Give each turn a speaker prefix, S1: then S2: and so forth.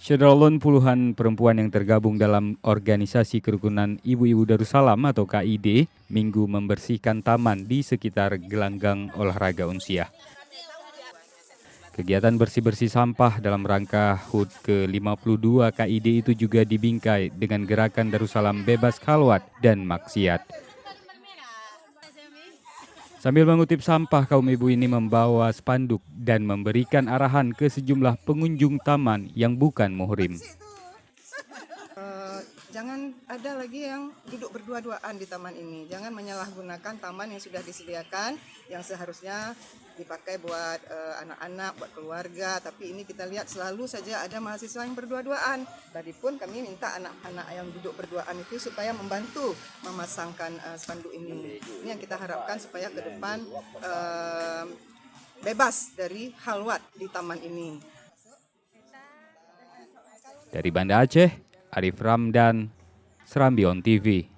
S1: Syedalon puluhan perempuan yang tergabung dalam organisasi kerukunan Ibu-Ibu Darussalam atau KID Minggu membersihkan taman di sekitar gelanggang olahraga Unsiah. Kegiatan bersih-bersih sampah dalam rangka HUT ke-52 KID itu juga dibingkai dengan gerakan Darussalam bebas khalwat dan maksiat. Sambil mengutip sampah, kaum ibu ini membawa spanduk dan memberikan arahan ke sejumlah pengunjung taman yang bukan muhrim.
S2: Jangan ada lagi yang duduk berdua-duaan di taman ini. Jangan menyalahgunakan taman yang sudah disediakan, yang seharusnya dipakai buat anak-anak, buat keluarga. Tapi ini kita lihat selalu saja ada mahasiswa yang berdua-duaan. Tadi pun kami minta anak-anak yang duduk berduaan itu supaya membantu memasangkan spanduk ini. Ini yang kita harapkan supaya ke depan bebas dari khalwat di taman ini.
S1: Dari Banda Aceh, Arif Ramdan, Serambi On TV.